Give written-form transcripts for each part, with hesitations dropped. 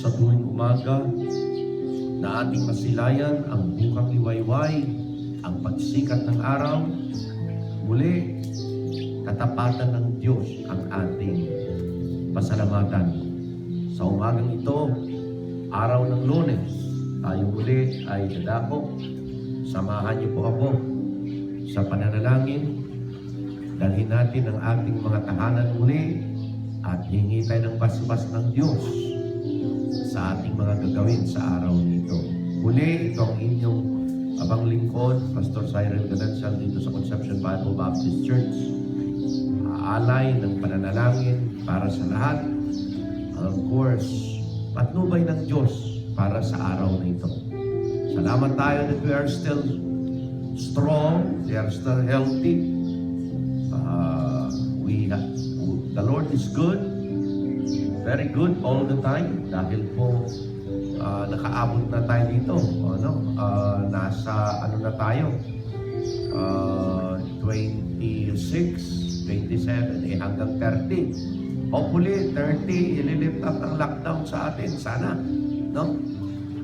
sa tuwing umaga na ating masilayan ang bukang liwayway, ang pagsikat ng araw. Muli, katapatan ng Diyos ang ating pasalamatan. Sa umagang ito, araw ng Lunes, tayo muli ay dadako. Samahan niyo po ako sa pananalangin. Dalhin natin ang ating mga tahanan muli at hingi tayo ng basbas ng Diyos sa ating mga gagawin sa araw nito. Muli, ito ang inyong abang lingkod, Pastor Cyril Ganansal dito sa Conception Bible Baptist Church. Aalay ng pananalangin para sa lahat. Of course, patnubay ng Diyos para sa araw na ito. Salamat tayo that we are still strong, we are still healthy. The Lord is good, very good all the time. Dahil po nakaabot na tayo dito. Nasa na tayo? 26, 27, hanggang 30. Hopefully, 30, ililift up ang lockdown sa atin. Sana. No?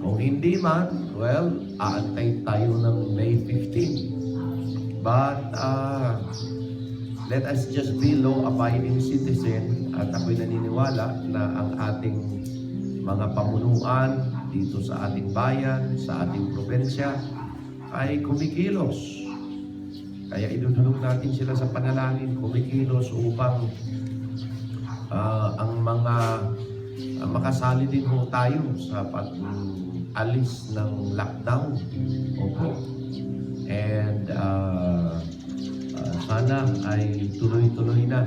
Kung hindi man, well, aantay tayo ng May 15. But, let us just be law-abiding citizen at ako'y naniniwala na ang ating mga pamunuan dito sa ating bayan, sa ating probinsya ay kumikilos. Kaya idudulog natin sila sa panalangin, kumikilos upang ang mga makasali din ho tayo sa pag-alis ng lockdown. Opo. And sana ay tuloy-tuloy na.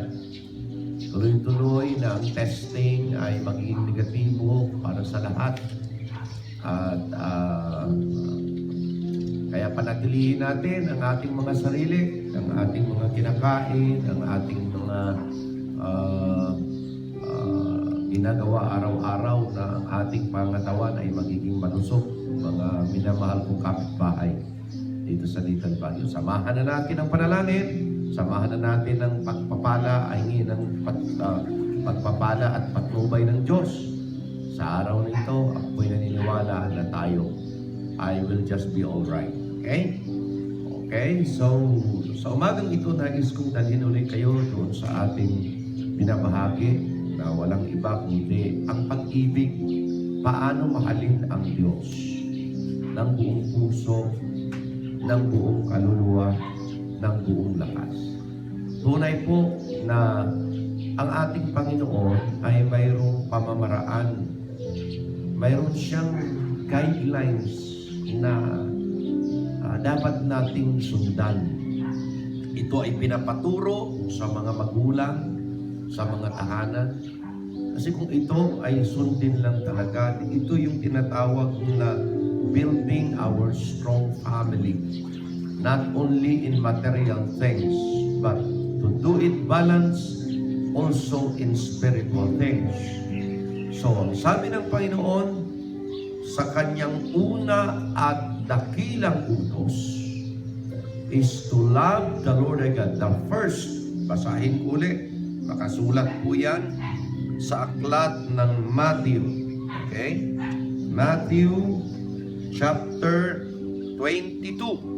Tuloy-tuloy na ang testing ay magiging negatibo para sa lahat. At kaya panatilihin natin ang ating mga sarili, ang ating mga kinakain, ang ating mga ginagawa araw-araw na ang ating pangatawan ay magiging malusog. Mga minamahal kong kapitbahay dito sa Little Baguio. Samahan na natin ang panalangin. Samahan na natin ang pagpapala, ay ng pagpapala at patnubay ng Diyos. Sa araw na ito, ako'y naniniwala na tayo I will just be alright. Okay? Okay? So, sa umagang ito, nais kong dalhin ulit kayo doon sa ating binabahagi na walang iba kundi ang pag-ibig. Paano mahalin ang Diyos ng buong puso, ng buong kaluluwa, ng buong lakas. Tunay po na ang ating Panginoon ay mayroong pamamaraan, mayroon siyang guidelines na dapat nating sundan. Ito ay pinapaturo sa mga magulang, sa mga tahanan. Kasi kung ito ay sundin lang talaga, ito yung tinatawag na building our strong family. Not only in material things, but to do it balance also in spiritual things. So, sabi ng Panginoon sa kanyang una at dakilang utos is to love the Lord thy God. The first, basahin ko ulit, makasulat po yan sa aklat ng Matthew. Okay? Matthew chapter 22.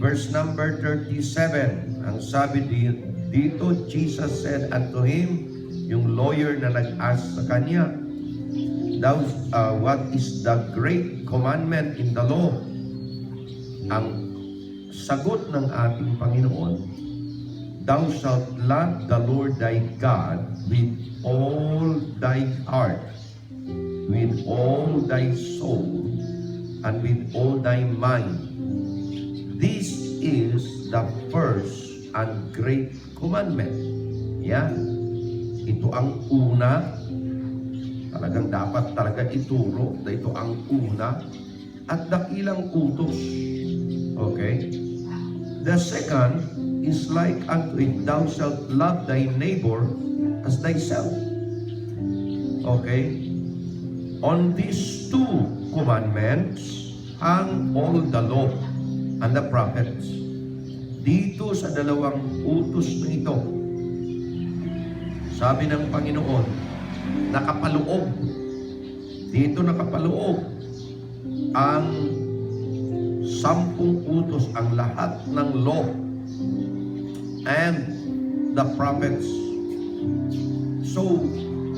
Verse number 37, ang sabi dito, Jesus said unto him, yung lawyer na nag-ask sa kanya, what is the great commandment in the law? Ang sagot ng ating Panginoon, thou shalt love the Lord thy God with all thy heart, with all thy soul, and with all thy mind. This is the first and great commandment. Yan. Ito ang una. Talagang dapat talaga ituro na ito ang una at dakilang utos. Okay? The second is like unto it, thou shalt love thy neighbor as thyself. Okay? On these two commandments hang all the law and the prophets. Dito sa dalawang utos na ito, sabi ng Panginoon, nakapaloob. Dito nakapaloob ang 10 utos, ang lahat ng law and the prophets. So,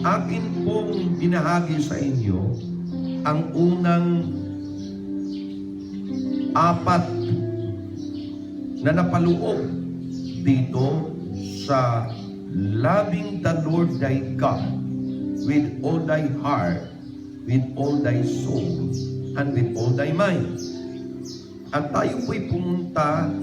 akin pong binahagi sa inyo ang unang 4 na napaloob dito sa loving the Lord thy God with all thy heart, with all thy soul, and with all thy mind. At tayo po'y pumunta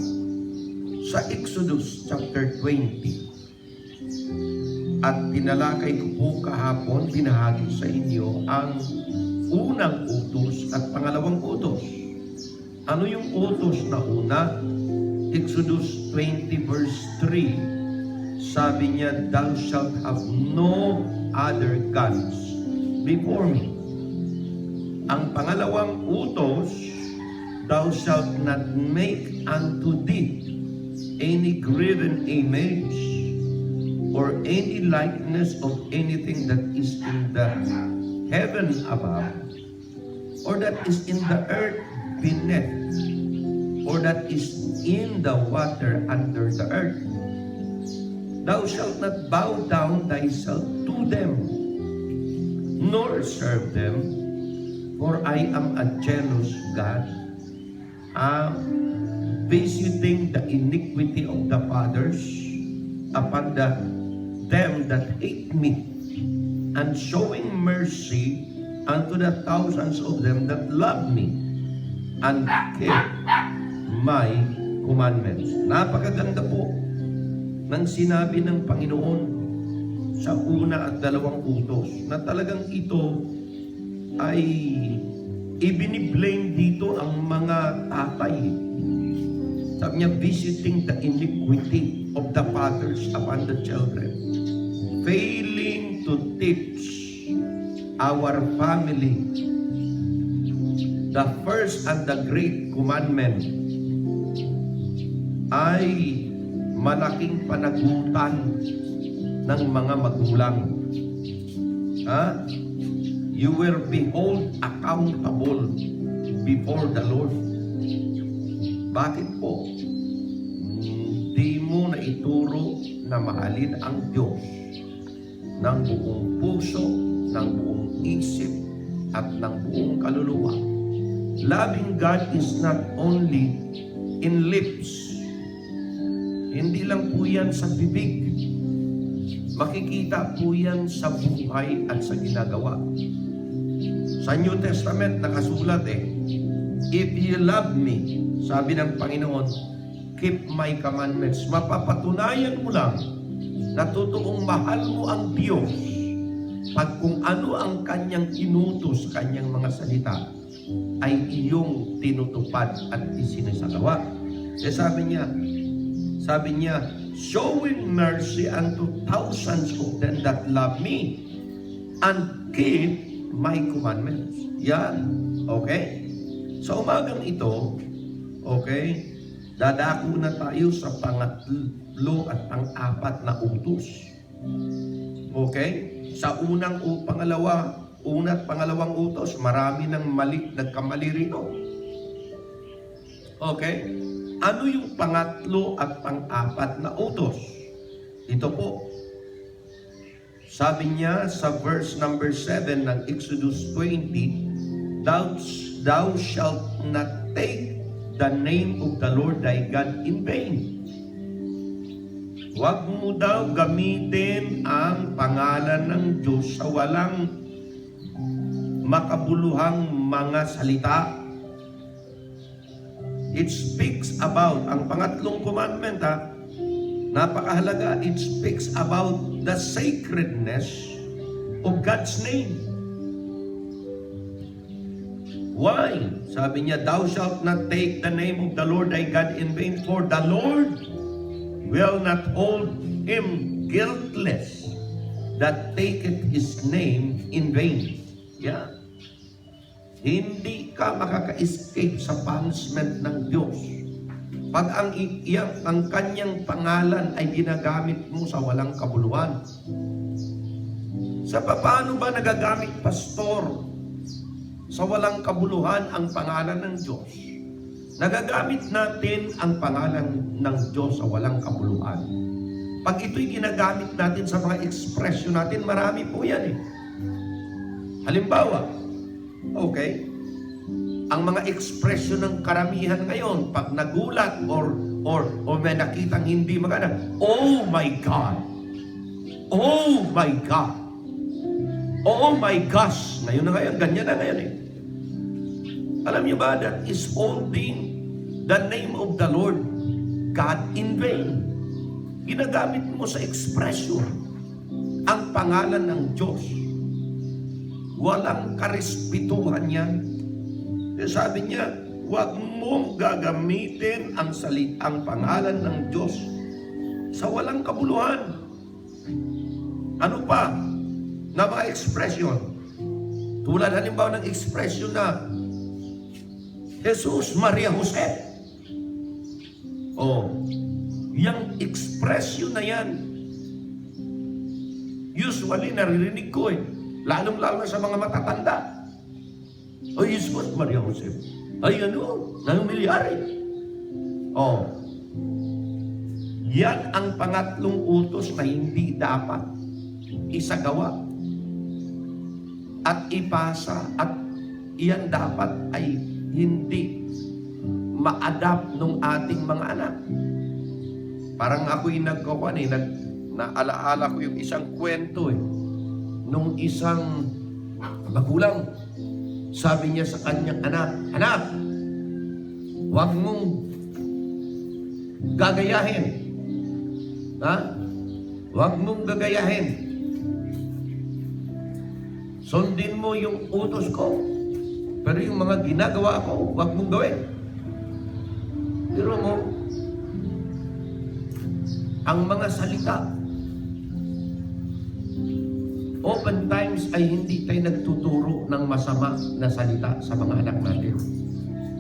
sa Exodus chapter 20. At tinalakay ko po kahapon, binahagi sa inyo ang unang utos at pangalawang utos. Ano yung utos na una? Exodus 20 verse 3. Sabi niya, thou shalt have no other gods before me. Ang pangalawang utos, thou shalt not make unto thee any graven image or any likeness of anything that is in the heaven above, or that is in the earth beneath, or that is in the water under the earth. Thou shalt not bow down thyself to them, nor serve them, for I am a jealous God, visiting the iniquity of the fathers upon them that hate me, and showing mercy unto the thousands of them that love me, and keep my commandments. Napakaganda po ng sinabi ng Panginoon sa una at dalawang utos, na talagang ito ay ibiniblame dito ang mga tatay. Sabi niya, visiting the iniquity of the fathers upon the children, failing to teach our family the first and the great commandment ay malaking panagutan ng mga magulang. You will be held accountable before the Lord. Bakit po? Hindi mo na ituro na mahalin ang Diyos ng buong puso, ng buong isip, at ng buong kaluluwa. Loving God is not only in lips. Hindi lang po yan sa bibig. Makikita po yan sa buhay at sa ginagawa. Sa New Testament, nakasulat if you love me, sabi ng Panginoon, keep my commandments. Mapapatunayan mo lang na totoong mahal mo ang Diyos pag kung ano ang kanyang inutos sa kanyang mga salita ay iyong tinutupad at isinasagawa. Sabi niya, showing mercy unto thousands of them that love me and keep my commandments. Yan. Okay? Sa umagang ito, okay, dadako na tayo sa pangatlo at pang-4 na utos. Okay? Sa una at pangalawang utos, marami ng nagkamali rito. Okay? Ano yung pangatlo at pang-4 na utos? Ito po. Sabi niya sa verse number 7 ng Exodus 20, Thou shalt not take the name of the Lord thy God in vain. Huwag mo daw gamitin ang pangalan ng Diyos sa walang makabuluhang mga salita. It speaks about, ang pangatlong commandment napakahalaga, it speaks about the sacredness of God's name. Why? Sabi niya, thou shalt not take the name of the Lord thy God in vain, for the Lord will not hold him guiltless that taketh his name in vain. Yeah. Hindi ka makaka-escape sa punishment ng Diyos pag ang kanyang pangalan ay ginagamit mo sa walang kabuluhan. Sa paano ba nagagamit, pastor, sa walang kabuluhan ang pangalan ng Diyos? Nagagamit natin ang pangalan ng Diyos sa walang kabuluhan. Pag ito'y ginagamit natin sa mga ekspresyon natin, marami po yan eh. Halimbawa, okay, ang mga ekspresyon ng karamihan ngayon, pag nagulat or may nakitang hindi maganda, oh my God! Oh my God! Oh my gosh! Ngayon na ngayon, ganyan na ngayon eh. Alam niyo ba, that is holding the name of the Lord God in vain. Ginagamit mo sa ekspresyon ang pangalan ng Diyos. Walang karespetuhan yan. Sabi niya, huwag mong gagamitin ang pangalan ng Diyos sa walang kabuluhan. Ano pa? Na mga ekspresyon. Tulad halimbawa ng ekspresyon na Jesus, Maria, Jose. Yung ekspresyon na yan, usually naririnig ko eh. Lalong-lalo sa mga matatanda. Jesus, Maria, Jose. Ay nangyayari. Yan ang pangatlong utos na hindi dapat isagawa at ipasa, at iyan dapat ay hindi ma-adapt ng ating mga anak. Parang ako'y naalaala ko yung isang kwento eh. Nung isang magulang, sabi niya sa kanyang anak, huwag mong gagayahin. Huwag mong gagayahin. Sundin mo yung utos ko. Pero yung mga ginagawa ko, huwag mong gawin. Pero mo, ang mga salita, oftentimes ay hindi tayo nagtuturo ng masama na salita sa mga anak natin.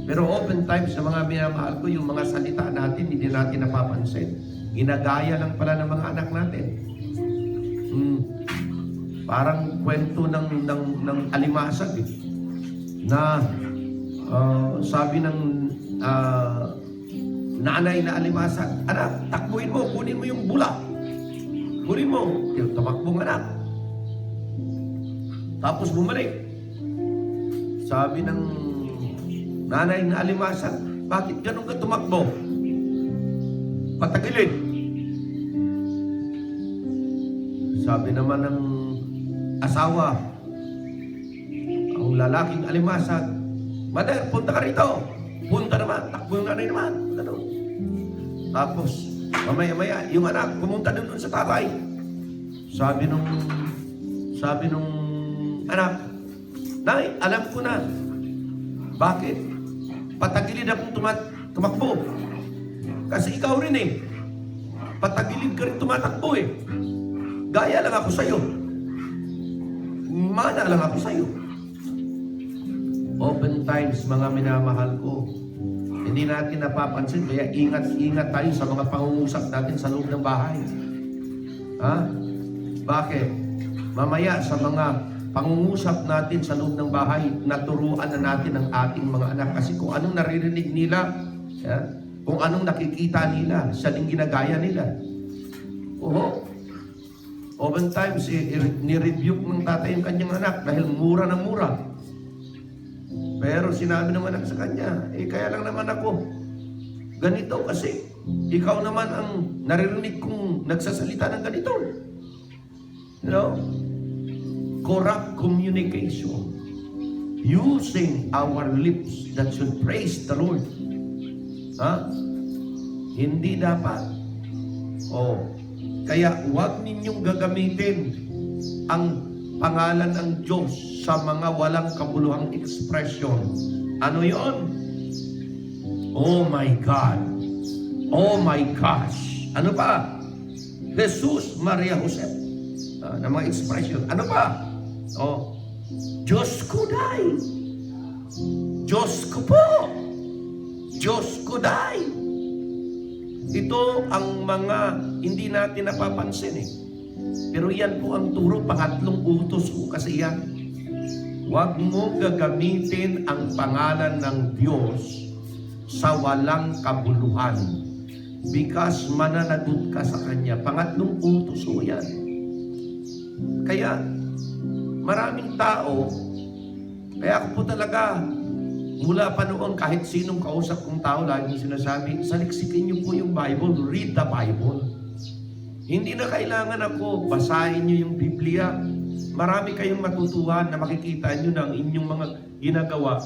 Pero oftentimes sa mga minamahal ko, yung mga salita natin, hindi natin napapansin. Ginagaya lang pala ng mga anak natin. Parang kwento ng alimasag eh. Na sabi ng nanay na alimasag, anak, takbuhin mo, kunin mo yung bula. Kunin mo. Yung tumakbong anak. Tapos bumalik. Sabi ng nanay na alimasag, bakit ganun ka tumakbo? Patagilid. Sabi naman ng asawa, ang lalaking alimasag, mother, punta ka rito. Punta naman, takbo yung nanay naman. Ganun. Tapos, mamaya-maya, yung anak, pumunta doon sa tatay. Sabi nung anak, nay, alam ko na. Bakit? Patagilid akong tumakbo. Kasi ikaw rin eh. Patagilid ka rin tumatakbo eh. Gaya lang ako sa'yo. Mana lang ako sa'yo. Oftentimes, mga minamahal ko, hindi natin napapansin, kaya ingat tayo sa mga pangungusap natin sa loob ng bahay. Bakit? Mamaya sa mga pangungusap natin sa loob ng bahay, naturuan na natin ang ating mga anak. Kasi kung anong naririnig nila, kung anong nakikita nila, siya din ginagaya nila. Oftentimes, ni-rebuke ng tatay yung kanyang anak dahil mura ng mura. Pero sinabi naman sa kanya, kaya lang naman ako. Ganito kasi, ikaw naman ang naririnig kong nagsasalita ng ganito. You know? Corrupt communication. Using our lips that should praise the Lord. Hindi dapat. Kaya huwag ninyong gagamitin ang pangalan ng Diyos sa mga walang kabuluhang ekspresyon. Ano yon? Oh my God. Oh my gosh. Ano pa? Jesus, Maria, Jose. Na mga ekspresyon. Ano pa? Diyos ko day. Diyos ko po. Diyos ko day. Ito ang mga hindi natin napapansin eh. Pero yan po ang turo, pangatlong utos ko kasi yan. Huwag mong gagamitin ang pangalan ng Diyos sa walang kabuluhan because mananagot ka sa Kanya. Pangatlong utos ko yan. Kaya maraming tao, kaya ako po talaga, mula pa noon, kahit sinong kausap kong tao, laging sinasabi, saliksikin niyo po yung Bible, read the Bible. Hindi na kailangan ako, basahin niyo yung Biblia. Marami kayong matutuhan na makikita niyo ng inyong mga ginagawa.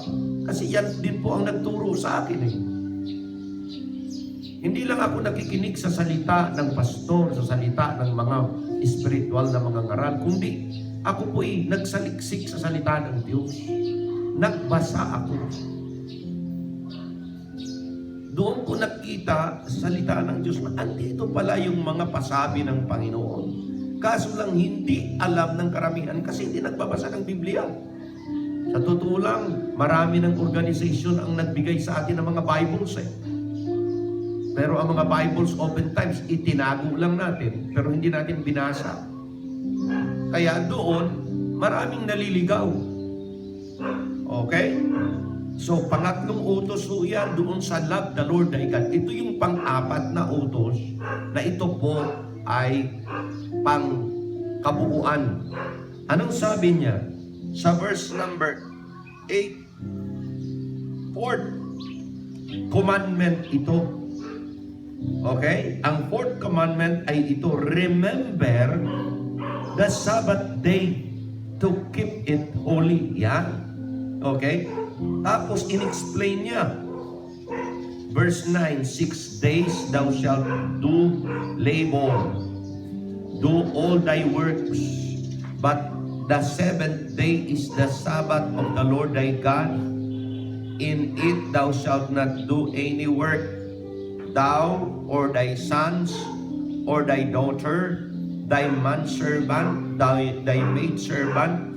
Kasi yan din po ang nagturo sa akin eh. Hindi lang ako nakikinig sa salita ng pastor, sa salita ng mga spiritual na mga ngaral, kundi ako po ay nagsaliksik sa salita ng Diyos. Nagbasa ako. Doon ko nakita sa salita ng Diyos na andito pala yung mga pasabi ng Panginoon. Kaso lang hindi alam ng karamihan kasi hindi nagbabasa ng Biblia. Sa totoo lang, marami ng organization ang nagbigay sa atin ng mga Bibles eh. Pero ang mga Bibles oftentimes itinago lang natin pero hindi natin binasa. Kaya doon, maraming naliligaw. Okay? So, pangatlong utos po yan doon sa love the Lord thy God. Ito yung pang-apat na utos na ito po ay pang-kabuuan. Anong sabi niya? Sa verse number 8, fourth commandment ito. Okay? Ang fourth commandment ay ito, remember the Sabbath day to keep it holy. Yan. Okay? Tapos, in-explain niya. Verse 9, 6 days thou shalt do labor, do all thy works, but the seventh day is the Sabbath of the Lord thy God. In it thou shalt not do any work, thou or thy sons or thy daughter, thy manservant, thy maidservant,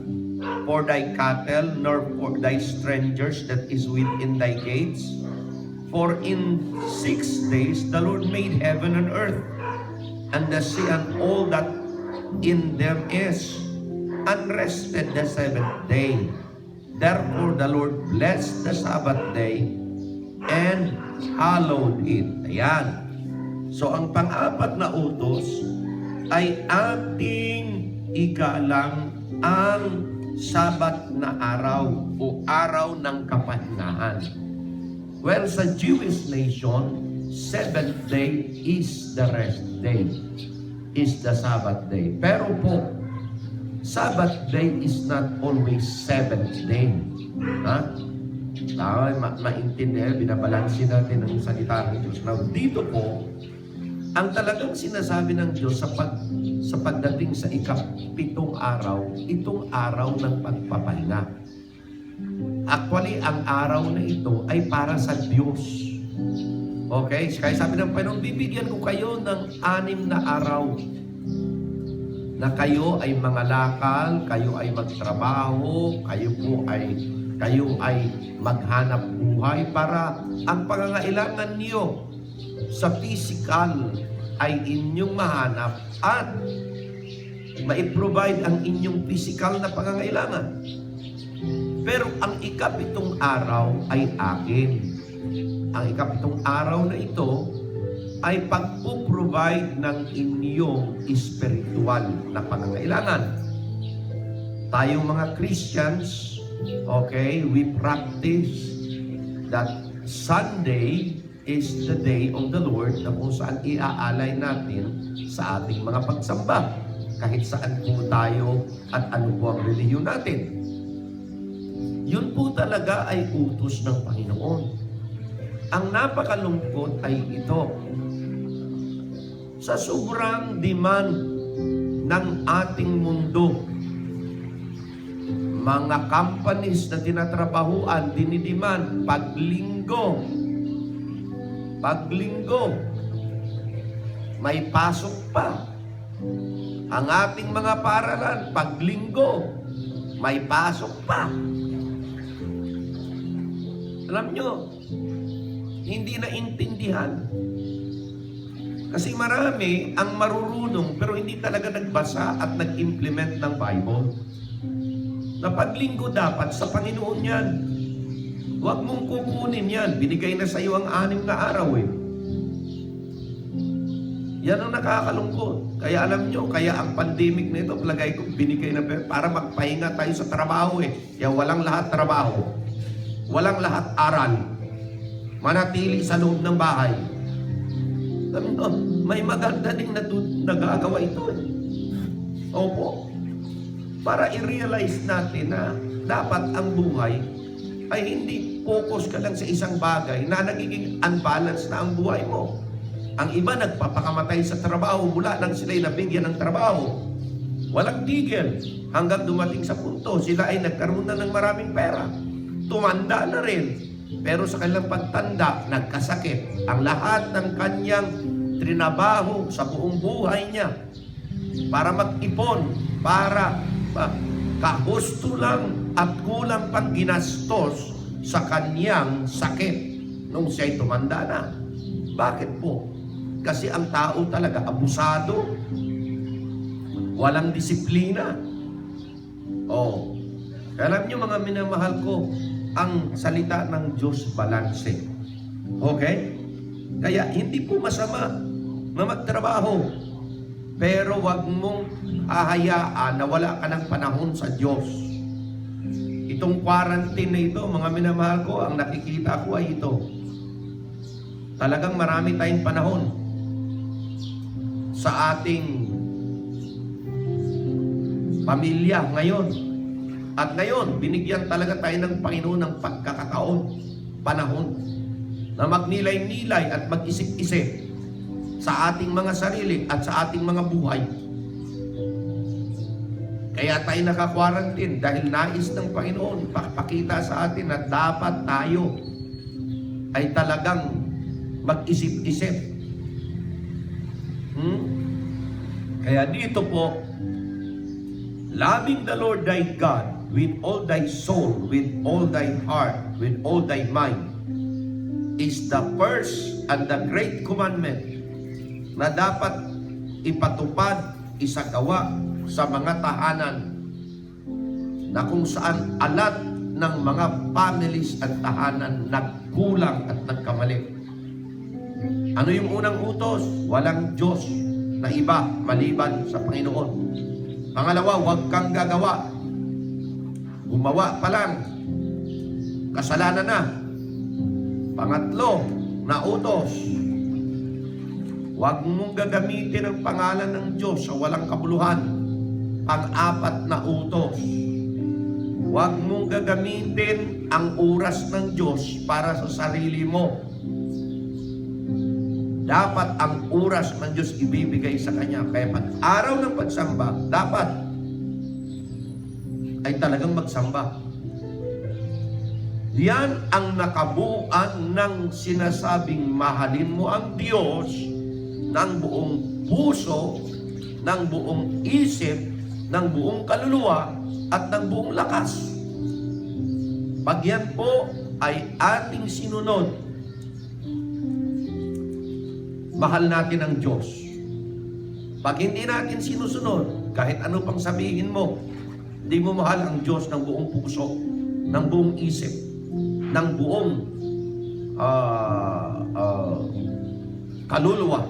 for thy cattle, nor for thy strangers that is within thy gates. For in 6 days the Lord made heaven and earth, and the sea and all that in them is, and rested the seventh day. Therefore the Lord blessed the Sabbath day, and hallowed it. Ayan. So ang pang-apat na utos ay ating igalang ang Sabat na araw o araw ng kapahingahan. Well, sa Jewish nation, seventh day is the rest day, is the Sabbath day. Pero po, Sabbath day is not always seventh day. Ha? Maintindihan, binabalansin natin ang salita ng Diyos. Now, dito po, ang talagang sinasabi ng Diyos sa pagdating sa ikapitong araw, itong araw ng pagpapahinga. Actually, ang araw na ito ay para sa Diyos. Okay? Kaya sabi ng Panginoon, bibigyan ko kayo ng 6 na araw na kayo ay mangalakal, kayo ay magtrabaho, kayo ay maghanap buhay para ang pangangailangan niyo sa physical ay inyong mahanap at mai-provide ang inyong physical na pangangailangan. Pero ang ikapitong araw ay akin. Ang ikapitong araw na ito ay pagpo-provide ng inyong spiritual na pangangailangan. Tayong mga Christians, okay, we practice that Sunday is the day of the Lord na kung saan iaalay natin sa ating mga pagsamba. Kahit saan po tayo at ano po ang relihiyon natin. Yun po talaga ay utos ng Panginoon. Ang napakalungkot ay ito. Sa sobrang demand ng ating mundo, mga companies na tinatrabahuan, dinidiman, paglinggo, may pasok pa. Ang ating mga paaralan, paglinggo, may pasok pa. Alam nyo, hindi na intindihan. Kasi marami ang marurunong pero hindi talaga nagbasa at nag-implement ng Bible. Na paglinggo dapat sa Panginoon yan. Huwag mong kukunin yan. Binigay na sa iyo ang 6 na araw eh. Yan ang nakakalungkot. Kaya alam nyo, kaya ang pandemic na ito, palagay ko, binigay na para magpahinga tayo sa trabaho eh. Kaya walang lahat trabaho. Walang lahat aral. Manatili sa loob ng bahay. May maganda ding nagagawa ito eh. Opo. Para i-realize natin na dapat ang buhay ay hindi focus ka lang sa isang bagay na nagiging unbalanced na ang buhay mo. Ang iba nagpapakamatay sa trabaho mula nang sila'y nabigyan ng trabaho. Walang tigil hanggang dumating sa punto sila ay nagkaroon na ng maraming pera. Tumanda na rin. Pero sa kanilang pagtanda, nagkasakit. Ang lahat ng kanyang trinabaho sa buong buhay niya para mag-ipon, para kahusto lang at kulang pang ginastos sa kanyang sakit nung siya'y tumanda na. Bakit po? Kasi ang tao talaga abusado, walang disiplina. Alam niyo mga minamahal ko, ang salita ng Diyos balanse. Okay? Kaya hindi po masama na magtrabaho. Pero wag mong hahayaan na wala ka ng panahon sa Diyos. Itong quarantine na ito, mga minamahal ko, ang nakikita ko ay ito. Talagang marami tayong panahon sa ating pamilya ngayon. At ngayon, binigyan talaga tayo ng Panginoon ng pagkakataon, panahon, na magnilay-nilay at mag-isip-isip sa ating mga sarili at sa ating mga buhay. Kaya tayo naka-quarantine dahil nais ng Panginoon pakita sa atin na dapat tayo ay talagang mag-isip-isip. Kaya dito po, loving the Lord thy God with all thy soul, with all thy heart, with all thy mind is the first and the great commandment na dapat ipatupad, isagawa sa mga tahanan na kung saan alat ng mga families at tahanan nagkulang at nagkamali. Ano yung unang utos? Walang Diyos na iba maliban sa Panginoon. Pangalawa, huwag kang gagawa. Gumawa pa lang, kasalanan na. Pangatlo, na utos, huwag mong gagamitin ang pangalan ng Diyos sa walang kabuluhan. Pang-apat na utos, huwag mong gagamitin ang oras ng Diyos para sa sarili mo. Dapat ang oras ng Diyos ibibigay sa Kanya. Kaya pag araw ng pagsamba, dapat ay talagang magsamba. Yan ang nakabuuan ng sinasabing mahalin mo ang Diyos ng buong puso, ng buong isip, ng buong kaluluwa, at ng buong lakas. Pag yan po ay ating sinunod, mahal natin ang Diyos. Pag hindi natin sinusunod, kahit ano pang sabihin mo, hindi mo mahal ang Diyos ng buong puso, ng buong isip, ng buong kaluluwa.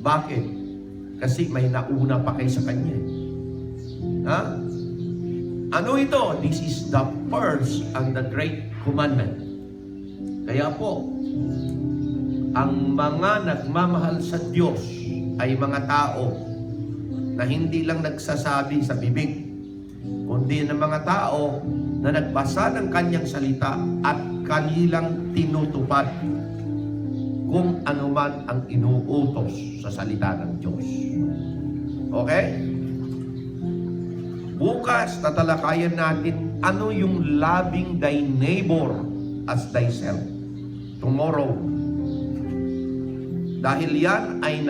Bakit? Kasi may nauna pa kayo sa Kanya. Ha? Ano ito? This is the first and the great commandment. Kaya po, ang mga nagmamahal sa Diyos ay mga tao na hindi lang nagsasabi sa bibig, kundi ng mga tao na nagbasa ng Kanyang salita at kanilang tinutupad kung anuman ang inuutos sa salita ng Diyos. Okay? Bukas, tatalakayan natin ano yung loving thy neighbor as thyself. Tomorrow, dahil yan ay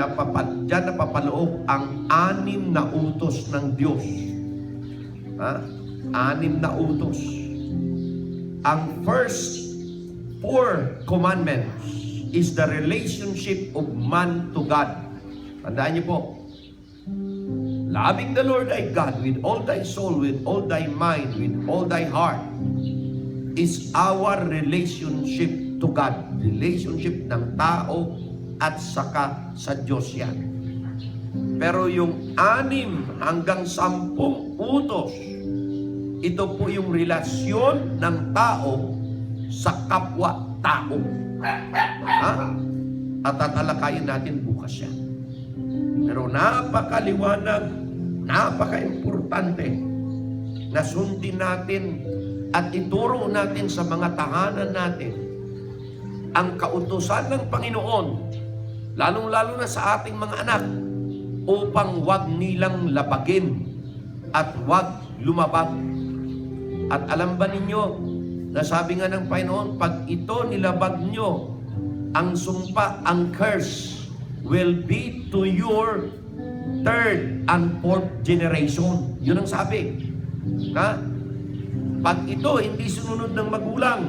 dyan napapaloob ang 6 na utos ng Diyos. 6 na utos. Ang first 4 commandments is the relationship of man to God. Tandaan niyo po, loving the Lord thy God with all thy soul, with all thy mind, with all thy heart is our relationship to God. Relationship ng tao at saka sa Diyos yan. Pero yung 6 hanggang 10 utos, ito po yung relasyon ng tao sa kapwa-tao. At tatalakayin natin bukas yan. Pero napakaliwanag, napaka-importante na sundin natin at ituro natin sa mga tahanan natin ang kautusan ng Panginoon, lalong-lalo na sa ating mga anak, upang wag nilang labagin at wag lumabag. At alam ba ninyo, nasabi nga ng Panginoon, pag ito nilabag nyo, ang sumpa, ang curse, will be to your 3rd and 4th generation. Yun ang sabi. Pag ito hindi sununod ng magulang,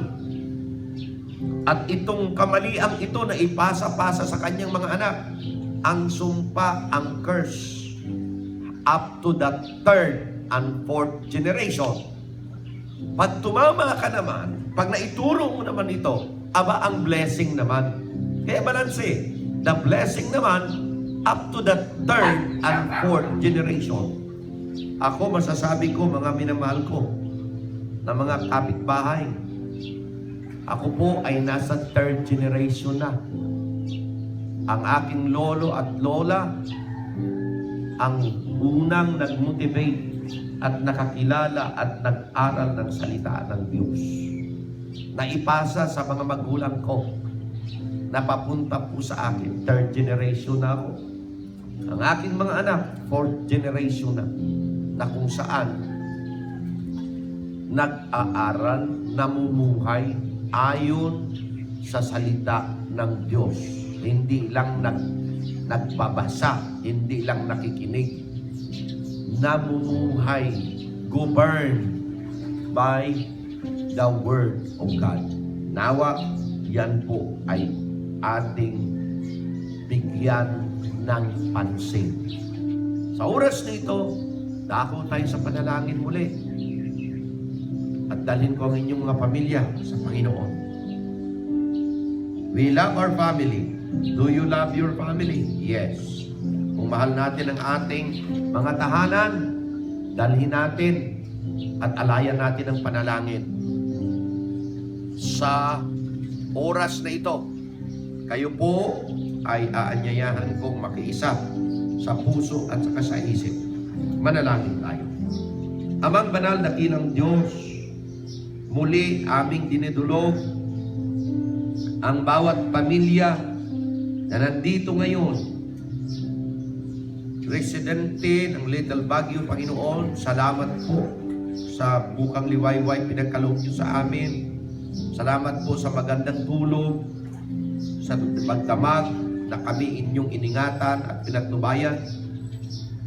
at itong kamaliang ito na ipasa-pasa sa kanyang mga anak, ang sumpa, ang curse, up to the 3rd and 4th generation. Pag tumama ka naman, pag naituro mo naman ito, aba ang blessing naman. Kaya balanse, the blessing naman, up to the 3rd and 4th generation. Ako masasabi ko, mga minamahal ko, na mga kapitbahay, ako po ay nasa 3rd generation na. Ang aking lolo at lola ang unang nag-motivate at nakakilala at nag-aral ng salita ng Diyos. Naipasa sa mga magulang ko na papunta po sa akin. 3rd generation na ako. Ang aking mga anak, 4th generation na kung saan nag-aaral, namumuhay ayon sa salita ng Diyos. Hindi lang nagbabasa, hindi lang nakikinig. Namumuhay, governed by the Word of God. Nawa, yan po ay ating bigyan ng pansin. Sa oras na ito, dako tayo sa panalangin muli. At dalhin ko ang inyong mga pamilya sa Panginoon. We love our family. Do you love your family? Yes. Kung mahal natin ang ating mga tahanan, dalhin natin at alayan natin ang panalangin. Sa oras na ito, kayo po ay aanyayahan kong makiisa sa puso at saka sa isip. Manalangin tayo. Amang banal na kinang Diyos, muli aming dinidulog ang bawat pamilya na nandito ngayon. Residente ng Little Baguio, Panginoon, salamat po sa bukang liwayway pinagkaloob niyo sa amin. Salamat po sa magandang tulog, sa pagdamag na kami inyong iningatan at pinagnubayan.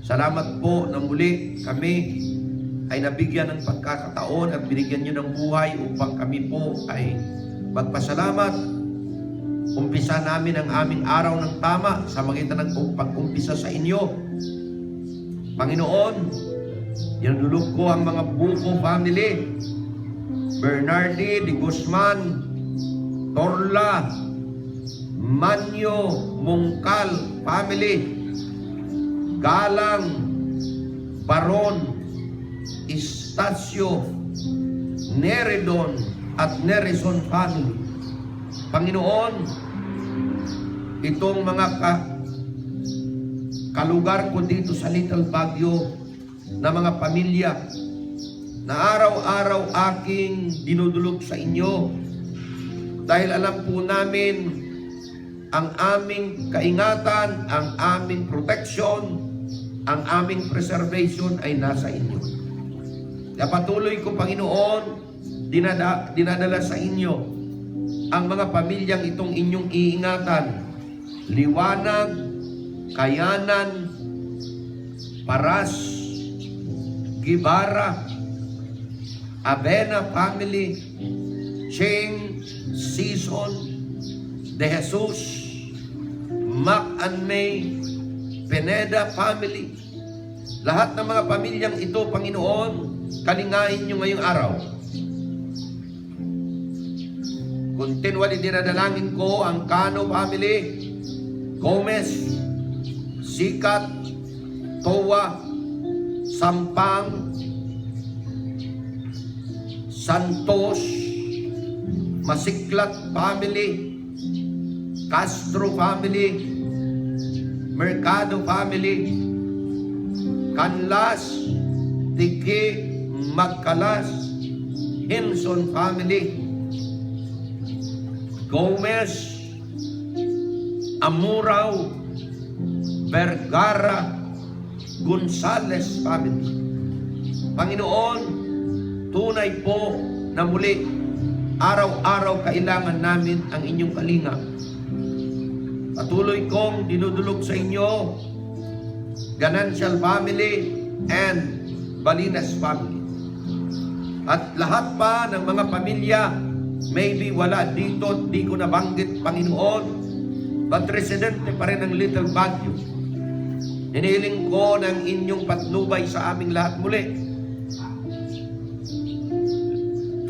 Salamat po na muli kami ay nabigyan ng pagkakataon at binigyan niyo ng buhay upang kami po ay magpasalamat. Umpisa namin ang aming araw ng tama sa magitan ng pag-umpisa sa inyo. Panginoon, dinudulog ko ang mga Buko family, Bernardi de Guzman, Torla, Manyo, Mungkal family, Galang, Baron, Estacio, Neredon at Nerison family. Panginoon, itong mga kalugar ko dito sa Little Baguio na mga pamilya na araw-araw aking dinudulog sa inyo dahil alam po namin ang aming kaingatan, ang aming protection, ang aming preservation ay nasa inyo. Kaya patuloy ko, Panginoon, dinadala sa inyo ang mga pamilyang itong inyong iingatan. Liwanag, Kayanan, Paras, Gibara, Avena family, Cheng, Season, De Jesus, Mac and May, Pineda family. Lahat ng mga pamilyang ito, Panginoon, kalingain nyo ngayong araw. Continually dinadalangin ko ang Cano family, Gomez, Sikat, Towa, Sampang, Santos, Masiklat family, Castro family, Mercado family, Canlas, Tiki, Magkalas, Hinson family, Gomez, Amurao, Vergara, Gonzales family. Panginoon, tunay po na muli, araw-araw kailangan namin ang inyong kalinga. Patuloy kong dinudulog sa inyo, Ganancial family and Balinas family. At lahat pa ng mga pamilya, maybe wala dito, di ko nabanggit, Panginoon, but residente pa rin ng Little Baguio. Hinihiling ko ng inyong patnubay sa aming lahat muli.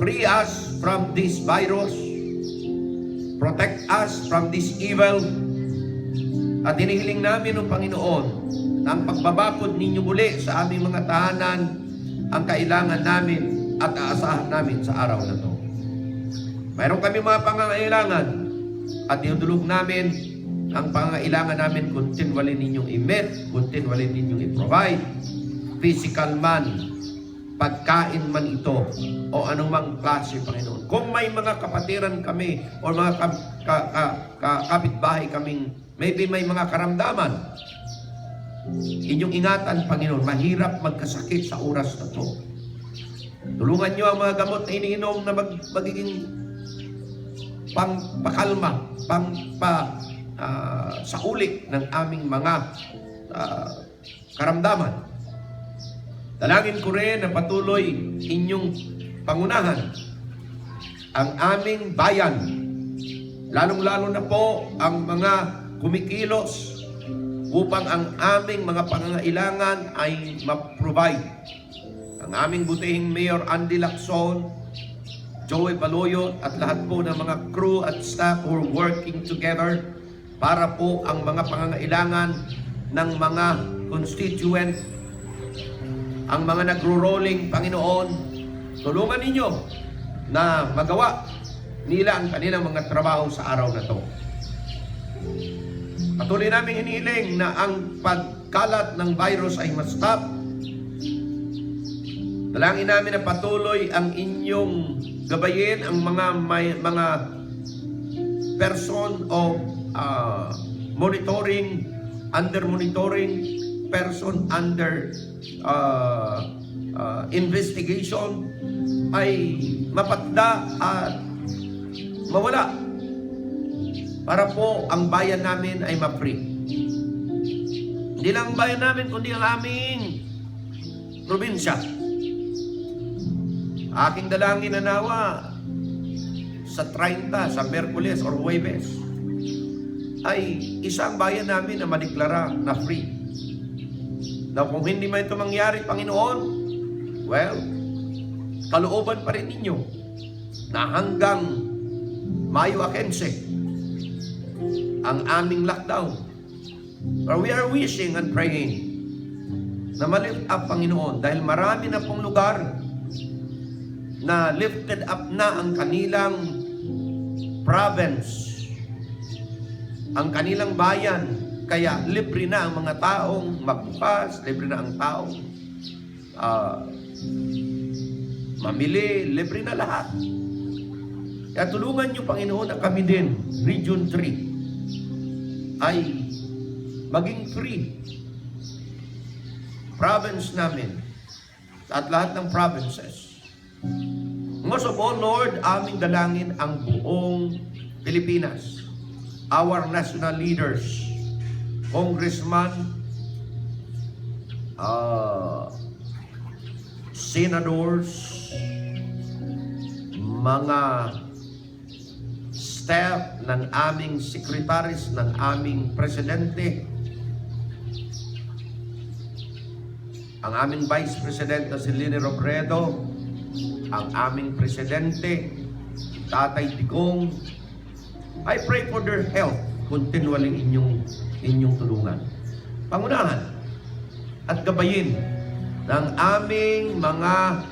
Free us from this virus. Protect us from this evil. At hinihiling namin, O Panginoon, ang pagbabakod ninyo muli sa aming mga tahanan, ang kailangan namin at aasahan namin sa araw na to. Mayroon kami mga pangangailangan at idulog namin ang pangangailangan namin, continually ninyong i-meet, continually ninyong i-provide, physical man, pagkain man ito, o anumang klase, Panginoon. Kung may mga kapatiran kami o mga kapitbahay kaming, maybe may mga karamdaman, inyong ingatan, Panginoon, mahirap magkasakit sa oras na to. Tulungan nyo ang mga gamot na iniinom na magiging pakalma, sa uli ng aming mga karamdaman. Dalangin ko rin na patuloy inyong pangunahan ang aming bayan, lalong-lalo na po ang mga kumikilos upang ang aming mga pangangailangan ay ma-provide. Ang aming butihing Mayor Andy Lacson, Joey Baloyot at lahat po ng mga crew at staff who are working together para po ang mga pangangailangan ng mga constituent, ang mga nagro-rolling, Panginoon, tulungan ninyo na magawa nila ang kanilang mga trabaho sa araw na to. Patuloy namin hinihiling na ang pagkalat ng virus ay ma-stop. Dalangin namin na patuloy ang inyong gabayin ang mga person o monitoring, under monitoring, person under investigation ay mapatda at mawala para po ang bayan namin ay ma-free. Hindi lang ang bayan namin, kundi ang aming probinsya. Aking dalangin na nawa sa 30, sa Merkules or Huwebes, ay isang bayan namin na madeklara na free. Na kung hindi man ito mangyari, Panginoon, well, kalooban pa rin ninyo na hanggang Mayo 15 ang aming lockdown. But we are wishing and praying na ma-lift up, Panginoon, dahil marami na pong lugar na lifted up na ang kanilang province, ang kanilang bayan. Kaya libre na ang mga taong magbukas, libre na ang taong mamili, libre na lahat. Kaya tulungan niyo, Panginoon, na kami din, Region 3, ay maging free. Province namin at lahat ng provinces. Most of all, Lord, aming dalangin ang buong Pilipinas, our national leaders, congressman, senators, mga staff ng aming secretaries, ng aming presidente, ang aming Vice President na si Lini Robredo, ang aming Presidente, Tatay Digong. I pray for their health. Continually inyong tulungan. Pangunahan at gabayin ng aming mga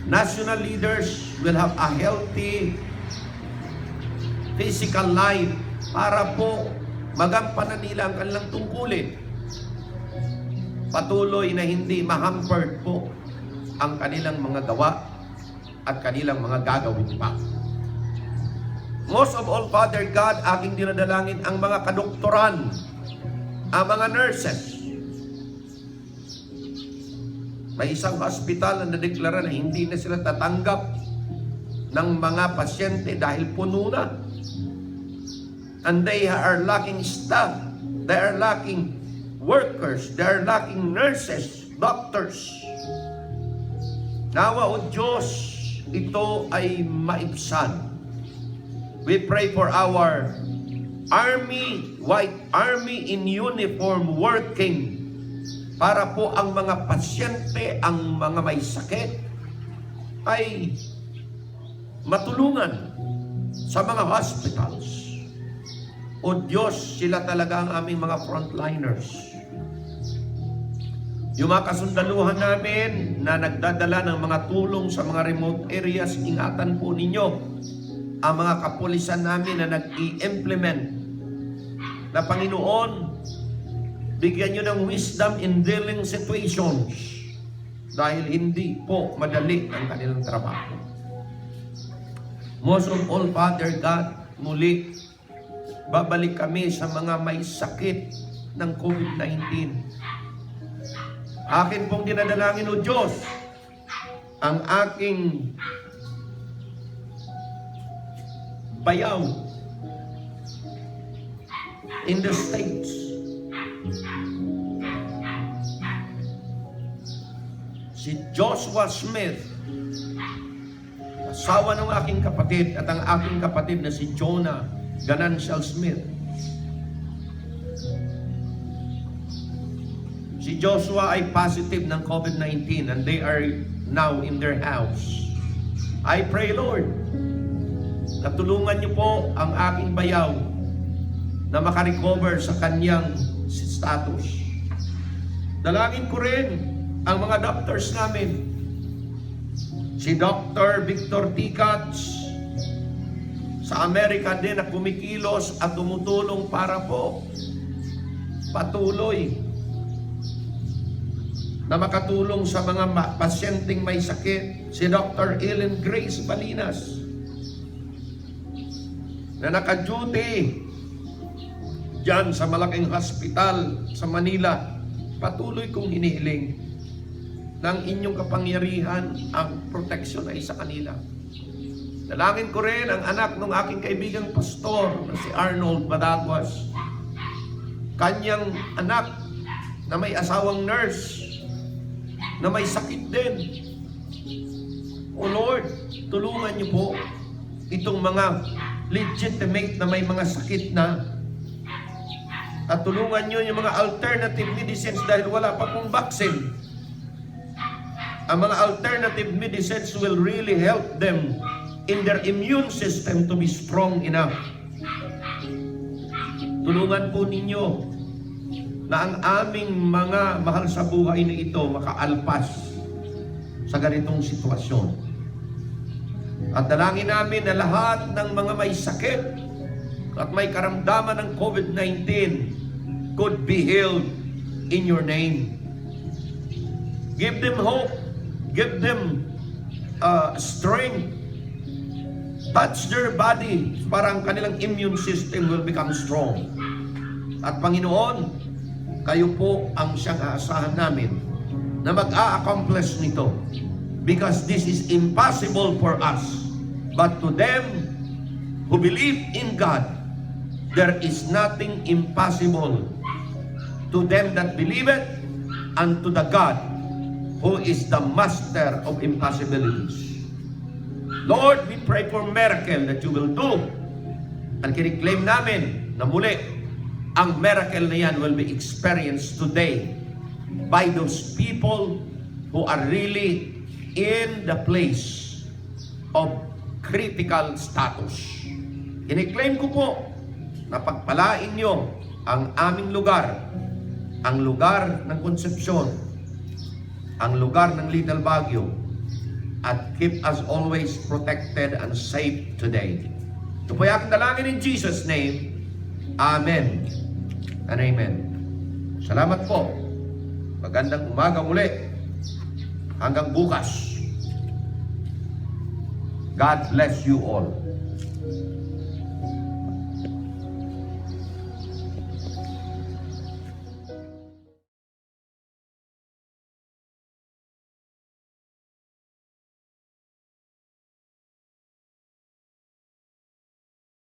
national leaders will have a healthy physical life para po magampanan nila ang kanilang tungkulin. Patuloy na hindi mahampered po ang kanilang mga gawa at kanilang mga gagawin pa. Most of all, Father God, aking dinadalangin ang mga kadoktoran, ang mga nurses. May isang hospital na nadeklara na hindi na sila tatanggap ng mga pasyente dahil puno na. And they are lacking staff. They are lacking workers. They are lacking nurses, doctors. Nawa o Diyos, ito ay maibsan. We pray for our army, white army in uniform working para po ang mga pasyente, ang mga may sakit ay matulungan sa mga hospitals. O Diyos, sila talaga ang aming mga frontliners. Yung mga kasundaluhan namin na nagdadala ng mga tulong sa mga remote areas, ingatan po ninyo ang mga kapulisan namin na nag-i-implement na Panginoon, bigyan nyo ng wisdom in dealing situations dahil hindi po madali ang kanilang trabaho. Most of all, Father God, muli, babalik kami sa mga may sakit ng COVID-19. Akin pong dinadalangin o Diyos, ang aking bayaw in the States. Si Joshua Smith, asawa ng aking kapatid, at ang aking kapatid na si Jonah Ganancial Smith. Si Joshua ay positive ng COVID-19 and they are now in their house. I pray, Lord, na tulungan niyo po ang aking bayaw na makarecover sa kanyang status. Dalangin ko rin ang mga doctors namin. Si Dr. Victor Ticats sa Amerika din na kumikilos at tumutulong para po patuloy na makatulong sa mga pasyenteng may sakit. Si Dr. Ellen Grace Balinas na naka-duty dyan sa malaking hospital sa Manila. Patuloy kong hinihiling ng inyong kapangyarihan ang proteksyon ay sa kanila. Dalangin ko rin ang anak ng aking kaibigang pastor na si Arnold Badaguas. Kanyang anak na may asawang nurse na may sakit din. O Lord, tulungan niyo po itong mga legitimate na may mga sakit na, at tulungan niyo yung mga alternative medicines dahil wala pa pong vaccine. Ang mga alternative medicines will really help them in their immune system to be strong enough. Tulungan po ninyo na ang aming mga mahal sa buhay na ito makaalpas sa ganitong sitwasyon. At dalangin namin na lahat ng mga may sakit at may karamdaman ng COVID-19 could be healed in your name. Give them hope. Give them strength. Touch their body para ang kanilang immune system will become strong. At Panginoon, kayo po ang siyang aasahan namin na mag-a-accomplish nito. Because this is impossible for us. But to them who believe in God, there is nothing impossible. To them that believe it, and to the God who is the master of impossibilities. Lord, we pray for miracle that you will do. And kiniklaim namin na muli, ang miracle na yan will be experienced today by those people who are really in the place of critical status. Kiniklaim ko po na pagpalain nyo ang aming lugar, ang lugar ng Concepcion, ang lugar ng Little Baguio, at keep us always protected and safe today. Ito po yung dalangin in Jesus' name. Amen and amen. Salamat po. Magandang umaga muli. Hanggang bukas. God bless you all.